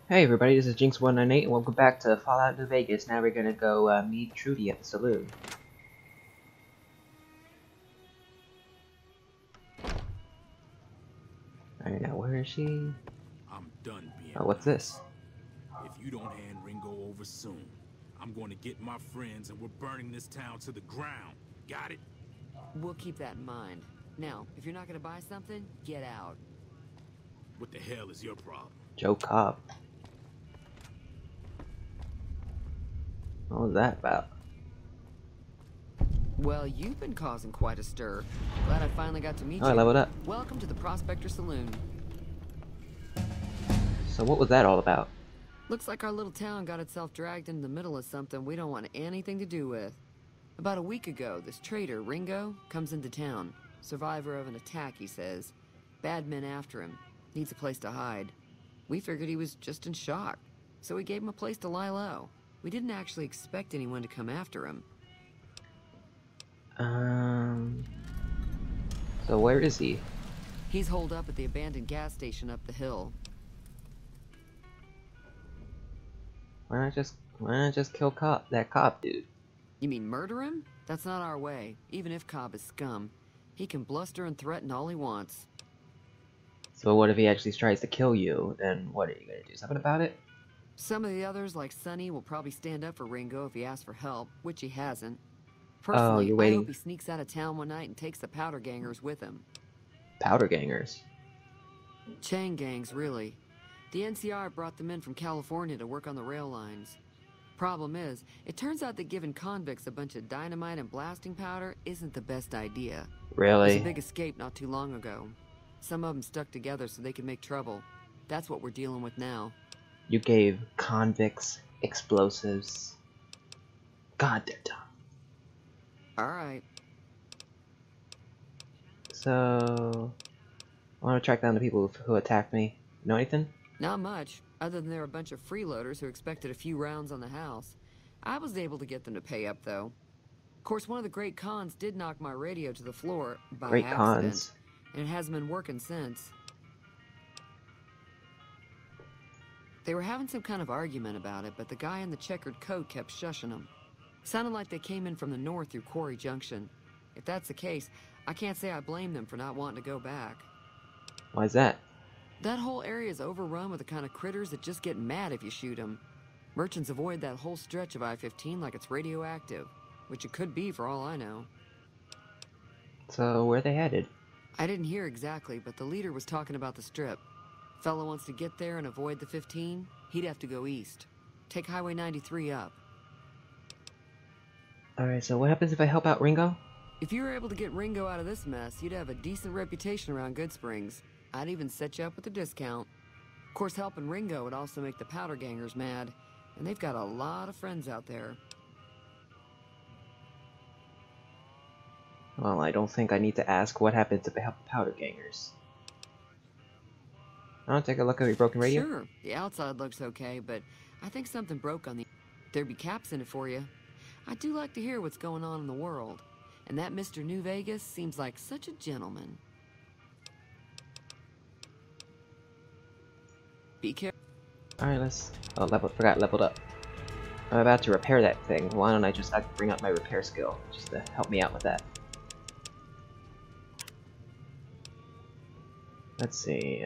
Hey everybody, this is Jinx198 and welcome back to Fallout New Vegas. Now we're gonna go meet Trudy at the saloon. Alright, now where is she? I'm done being Oh, what's nice. this? If you don't hand Ringo over soon, I'm going to get my friends and we're burning this town to the ground. Got it? We'll keep that in mind. Now, if you're not gonna buy something, get out. What the hell is your problem? Joe Cobb. What was that about? Well, you've been causing quite a stir. Glad I finally got to meet Oh, I you. leveled up. Welcome to the Prospector Saloon. So what was that all about? Looks like our little town got itself dragged into the middle of something we don't want anything to do with. About a week ago, this traitor, Ringo, comes into town. Survivor of an attack, he says. Bad men after him. Needs a place to hide. We figured he was just in shock, so we gave him a place to lie low. We didn't actually expect anyone to come after him. So where is he? He's holed up at the abandoned gas station up the hill. Why not just kill that cop dude? You mean murder him? That's not our way, even if Cobb is scum. He can bluster and threaten all he wants. So what if he actually tries to kill you? Then what are you gonna do? Something about it? Some of the others, like Sonny, will probably stand up for Ringo if he asks for help, which he hasn't. Oh, Personally, you're I waiting. hope he sneaks out of town one night and takes the powder gangers with him. Powder gangers. Chain gangs, really. The NCR brought them in from California to work on the rail lines. Problem is, it turns out that giving convicts a bunch of dynamite and blasting powder isn't the best idea. There was a Really? big escape not too long ago. Some of them stuck together so they could make trouble. That's what we're dealing with now. You gave convicts explosives. God, they're dumb. Alright. So, I want to track down the people who attacked me. Know anything? Not much, other than they're a bunch of freeloaders who expected a few rounds on the house. I was able to get them to pay up, though. Of course, one of the great cons did knock my radio to the floor by Great accident, cons. and it hasn't been working since. They were having some kind of argument about it, but the guy in the checkered coat kept shushing them. Sounded like they came in from the north through Quarry Junction. If that's the case, I can't say I blame them for not wanting to go back. Why is that? That whole area is overrun with the kind of critters that just get mad if you shoot them. Merchants avoid that whole stretch of I-15 like it's radioactive, which it could be for all I know. So, where are they headed? I didn't hear exactly, but the leader was talking about the strip. Fella wants to get there and avoid the 15, he'd have to go east. Take Highway 93 up. Alright, so what happens if I help out Ringo? If you were able to get Ringo out of this mess, you'd have a decent reputation around Goodsprings. I'd even set you up with a discount. Of course, helping Ringo would also make the powder gangers mad, and they've got a lot of friends out there. Well, I don't think I need to ask what happens if I help the powder gangers. I'll take a look at your broken radio. Sure, the outside looks okay, but I think something broke on the... There'd be caps in it for you. I do like to hear what's going on in the world. And that Mr. New Vegas seems like such a gentleman. Be careful. Alright, let's... Oh, forgot leveled up. I'm about to repair that thing. Why don't I just bring up my repair skill, just to help me out with that. Let's see,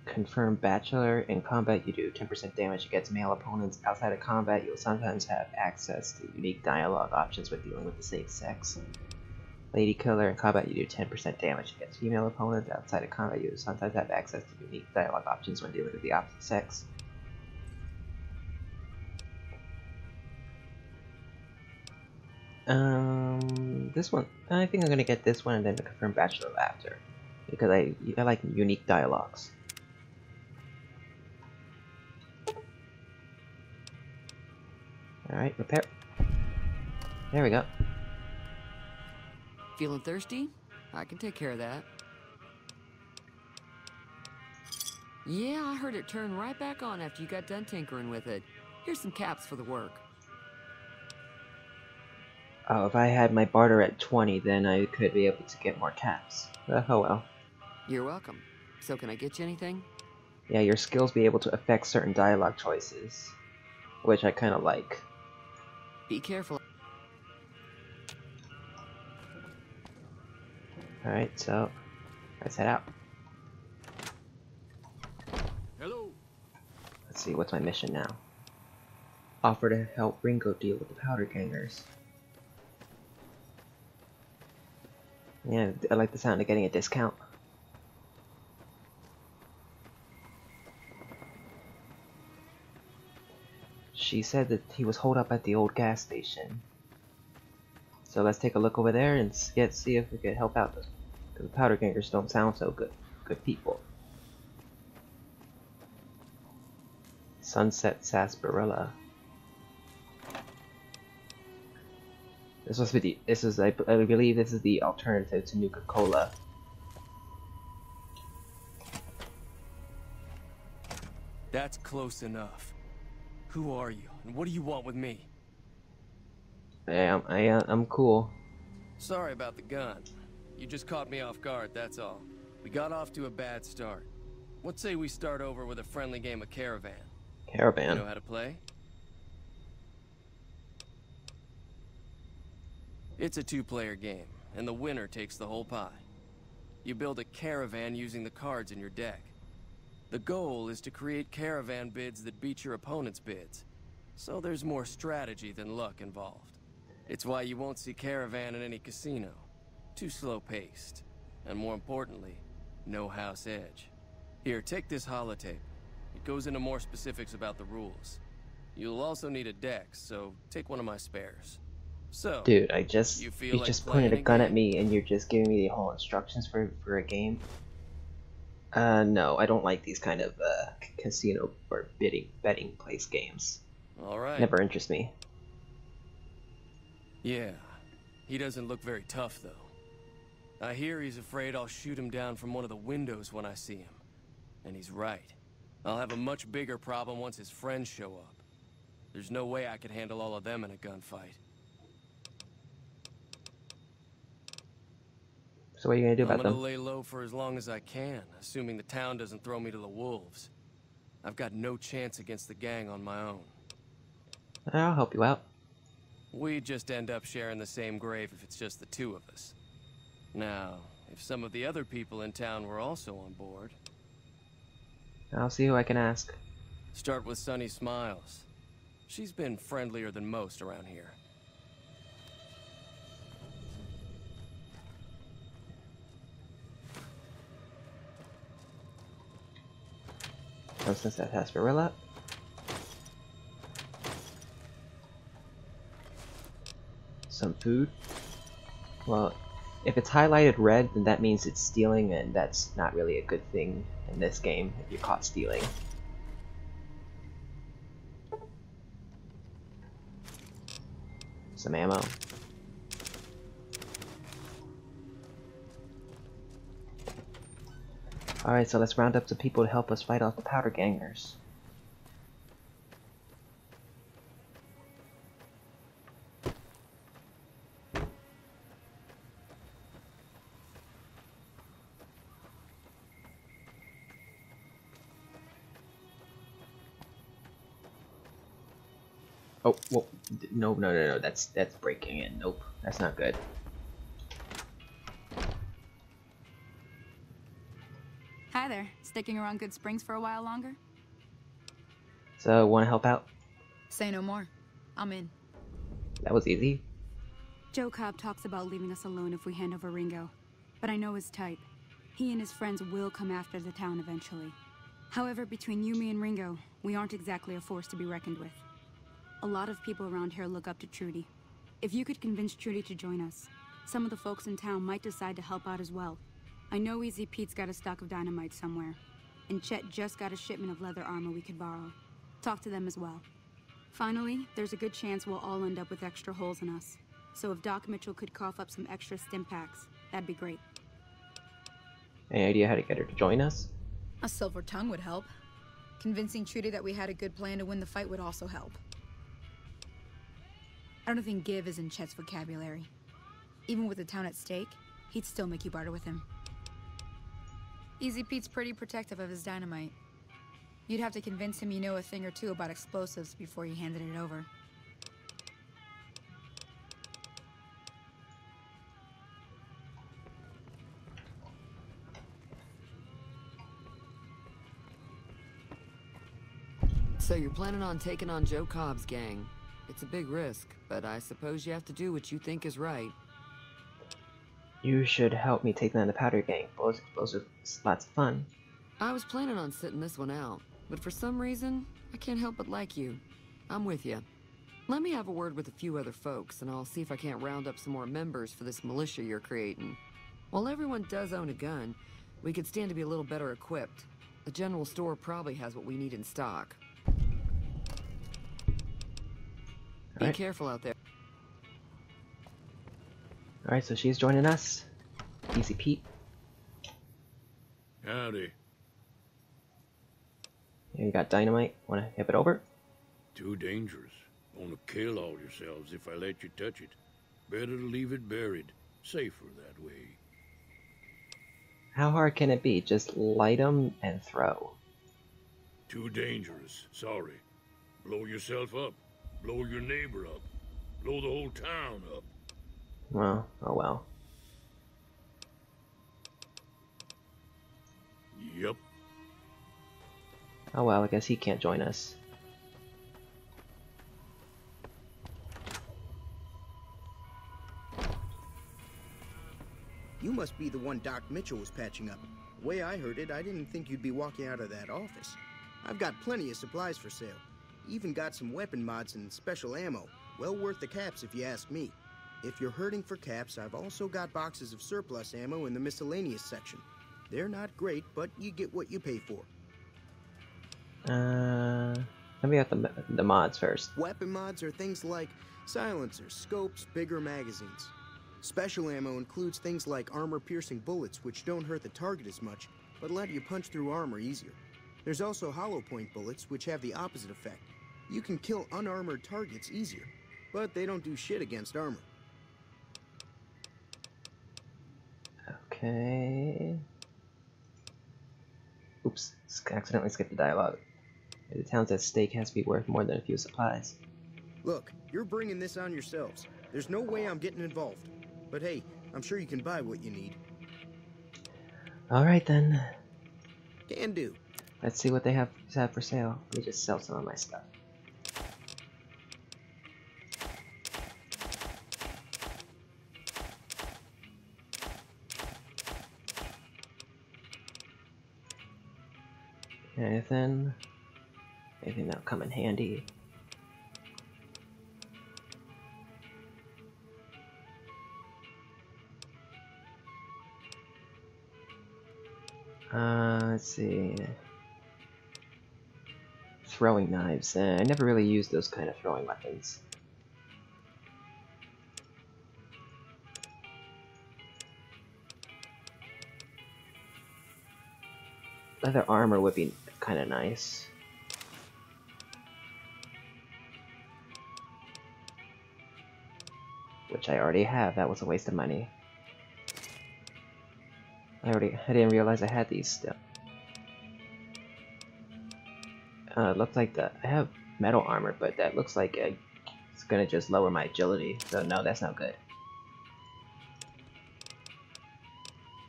confirm bachelor. In combat you do 10% damage against male opponents. Outside of combat you'll sometimes have access to unique dialogue options when dealing with the same sex. Lady killer. In combat you do 10% damage against female opponents. Outside of combat you will sometimes have access to unique dialogue options when dealing with the opposite sex. This one, I think I'm gonna get this one and then the confirm bachelor after, because I like unique dialogues. Alright, repair. There we go. Feeling thirsty? I can take care of that. Yeah, I heard it turn right back on after you got done tinkering with it. Here's some caps for the work. Oh, if I had my barter at 20, then I could be able to get more caps. Oh well. You're welcome. So can I get you anything? Yeah, your skills be able to affect certain dialogue choices, which I kind of like. Be careful. Alright, so let's head out. Hello. Let's see, what's my mission now? Offer to help Ringo deal with the powder gangers. Yeah, I like the sound of getting a discount. She said that he was holed up at the old gas station. So let's take a look over there and see if we can help out. Because the powder gangers don't sound so good. Good people. Sunset Sarsaparilla. I believe this is the alternative to Nuka-Cola. That's close enough. Who are you, and what do you want with me? I'm cool. Sorry about the gun. You just caught me off guard, that's all. We got off to a bad start. What say we start over with a friendly game of Caravan? Caravan? You know how to play? It's a two-player game, and the winner takes the whole pie. You build a caravan using the cards in your deck. The goal is to create caravan bids that beat your opponent's bids. So there's more strategy than luck involved. It's why you won't see caravan in any casino. Too slow-paced. And more importantly, no house edge. Here, take this holotape. It goes into more specifics about the rules. You'll also need a deck, so take one of my spares. So, dude, you just pointed a gun at me and you're just giving me the whole instructions for a game? No, I don't like these kind of casino or betting place games. Alright. Never interest me. Yeah, he doesn't look very tough though. I hear he's afraid I'll shoot him down from one of the windows when I see him. And he's right. I'll have a much bigger problem once his friends show up. There's no way I could handle all of them in a gunfight. So what are you gonna do about I'm gonna them? lay low for as long as I can, assuming the town doesn't throw me to the wolves. I've got no chance against the gang on my own. I'll help you out. We just end up sharing the same grave if it's just the two of us. Now, if some of the other people in town were also on board... I'll see who I can ask. Start with Sunny Smiles. She's been friendlier than most around here. Sunset Sarsaparilla. Some food. Well, if it's highlighted red, then that means it's stealing, and that's not really a good thing in this game if you're caught stealing. Some ammo. Alright, so let's round up some people to help us fight off the powder gangers. Oh, well, no, that's breaking in. Nope, that's not good. Hi there. Sticking around Good Springs for a while longer? So, want to help out? Say no more. I'm in. That was easy. Joe Cobb talks about leaving us alone if we hand over Ringo, but I know his type. He and his friends will come after the town eventually. However, between you, me, and Ringo, we aren't exactly a force to be reckoned with. A lot of people around here look up to Trudy. If you could convince Trudy to join us, some of the folks in town might decide to help out as well. I know Easy Pete's got a stock of dynamite somewhere, and Chet just got a shipment of leather armor we could borrow. Talk to them as well. Finally, there's a good chance we'll all end up with extra holes in us. So if Doc Mitchell could cough up some extra stim packs, that'd be great. Any idea how to get her to join us? A silver tongue would help. Convincing Trudy that we had a good plan to win the fight would also help. I don't think give is in Chet's vocabulary. Even with the town at stake, he'd still make you barter with him. Easy Pete's pretty protective of his dynamite. You'd have to convince him you know a thing or two about explosives before you handed it over. So you're planning on taking on Joe Cobb's gang. It's a big risk, but I suppose you have to do what you think is right. You should help me take down the Powder Gang. Those explosives, lots of fun. I was planning on sitting this one out, but for some reason, I can't help but like you. I'm with you. Let me have a word with a few other folks, and I'll see if I can't round up some more members for this militia you're creating. While everyone does own a gun, we could stand to be a little better equipped. The general store probably has what we need in stock. Be careful out there. Alright, so she's joining us. Easy Pete. Howdy. Here you got dynamite. Wanna hip it over? Too dangerous. Gonna kill all yourselves if I let you touch it. Better to leave it buried. Safer that way. How hard can it be? Just light them and throw. Too dangerous. Sorry. Blow yourself up. Blow your neighbor up. Blow the whole town up. Well, oh well. Yep. Oh well, I guess he can't join us. You must be the one Doc Mitchell was patching up. The way I heard it, I didn't think you'd be walking out of that office. I've got plenty of supplies for sale. Even got some weapon mods and special ammo. Well worth the caps if you ask me. If you're hurting for caps, I've also got boxes of surplus ammo in the miscellaneous section. They're not great, but you get what you pay for. Let me get the mods first. Weapon mods are things like silencers, scopes, bigger magazines. Special ammo includes things like armor-piercing bullets, which don't hurt the target as much, but let you punch through armor easier. There's also hollow point bullets, which have the opposite effect. You can kill unarmored targets easier, but they don't do shit against armor. Okay. Oops, accidentally skipped the dialogue. The town's at stake has to be worth more than a few supplies. Look, you're bringing this on yourselves. There's no way I'm getting involved. But hey, I'm sure you can buy what you need. Alright then. Can do. Let's see what they have for sale. Let me just sell some of my stuff. Anything that'll come in handy. Let's see. Throwing knives. I never really used those kind of throwing weapons. Leather armor would be kind of nice. Which I already have. That was a waste of money. I didn't realize I had these still. Looks like I have metal armor, but that looks like it's gonna just lower my agility. So no, that's not good.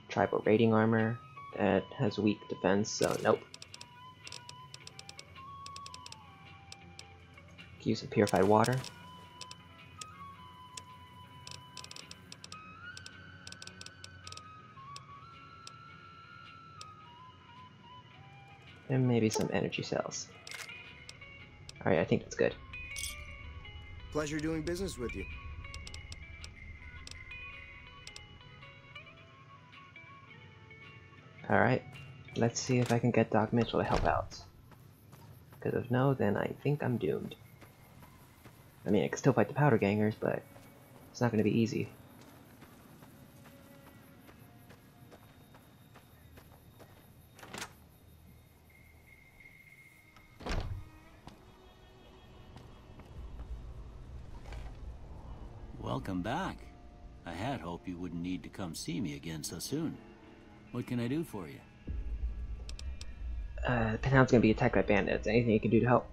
Tribal raiding armor that has weak defense, so nope. Use some purified water. And maybe some energy cells. Alright, I think that's good. Pleasure doing business with you. Alright, let's see if I can get Doc Mitchell to help out. Because if no, then I think I'm doomed. I mean, I can still fight the Powder Gangers, but it's not going to be easy. Welcome back. I had hoped you wouldn't need to come see me again so soon. What can I do for you? The town's gonna be attacked by bandits. Anything you can do to help?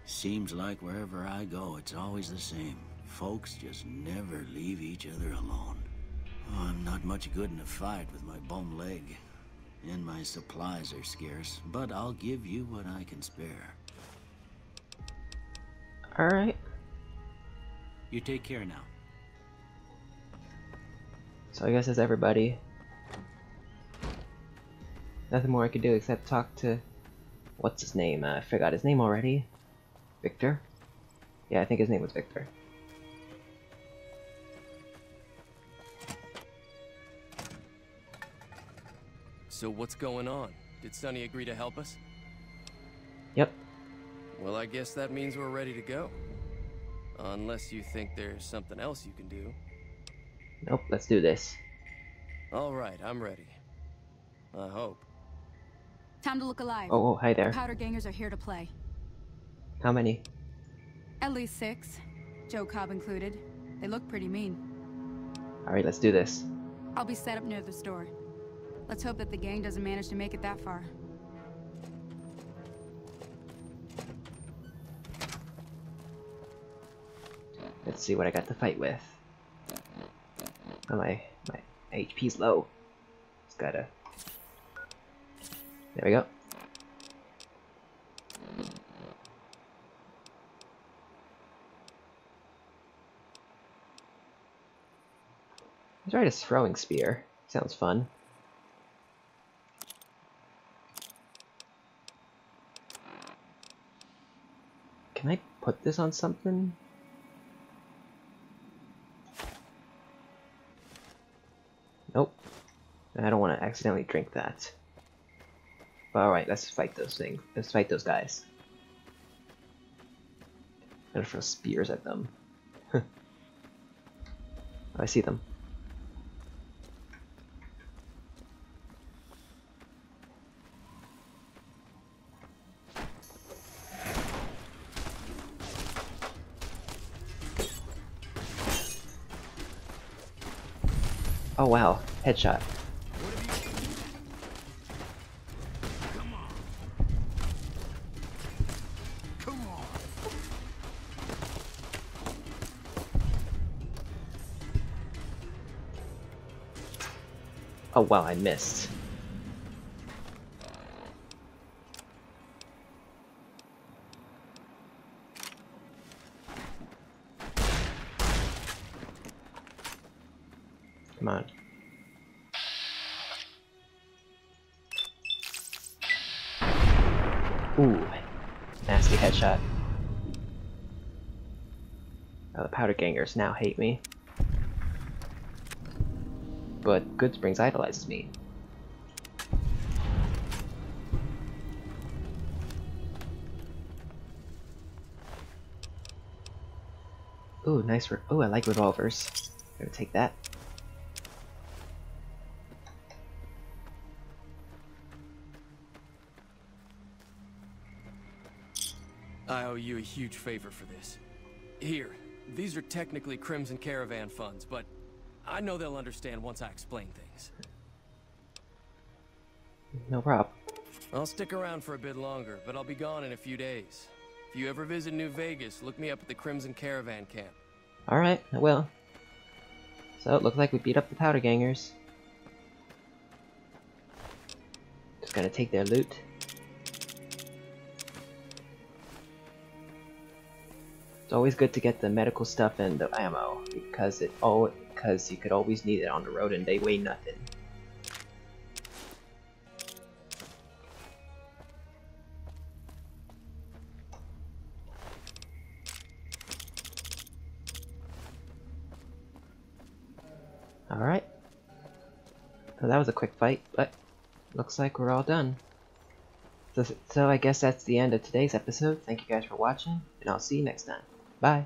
Seems like wherever I go, it's always the same. Folks just never leave each other alone. Oh, I'm not much good in a fight with my bum leg. And my supplies are scarce, but I'll give you what I can spare. Alright. You take care now. So I guess that's everybody. Nothing more I could do except talk to... What's his name? I forgot his name already. Victor? Yeah, I think his name was Victor. So what's going on? Did Sonny agree to help us? Yep. Well, I guess that means we're ready to go. Unless you think there's something else you can do. Nope, let's do this. Alright, I'm ready. I hope. Time to look alive. Oh, hi there. The powder gangers are here to play. How many? At least 6. Joe Cobb included. They look pretty mean. Alright, let's do this. I'll be set up near the store. Let's hope that the gang doesn't manage to make it that far. Let's see what I got to fight with. Oh, my HP's low. Just gotta... There we go. Let's try this throwing spear. Sounds fun. Can I put this on something? Nope. I don't want to accidentally drink that. Alright, let's fight those things. Let's fight those guys. I'm gonna throw spears at them. Oh, I see them. Oh wow, headshot. Oh wow, I missed. Come on. Ooh, nasty headshot. Oh, the powder gangers now hate me. But Goodsprings idolizes me. Ooh, nice. Ooh, I like revolvers. I'm gonna take that. I owe you a huge favor for this. Here, these are technically Crimson Caravan funds, but I know they'll understand once I explain things. No problem. I'll stick around for a bit longer, but I'll be gone in a few days. If you ever visit New Vegas, look me up at the Crimson Caravan camp. Alright, I will. So it looks like we beat up the powder gangers. Just gotta take their loot. It's always good to get the medical stuff and the ammo because you could always need it on the road and they weigh nothing. Alright. So that was a quick fight, but looks like we're all done. So I guess that's the end of today's episode. Thank you guys for watching, and I'll see you next time. Bye.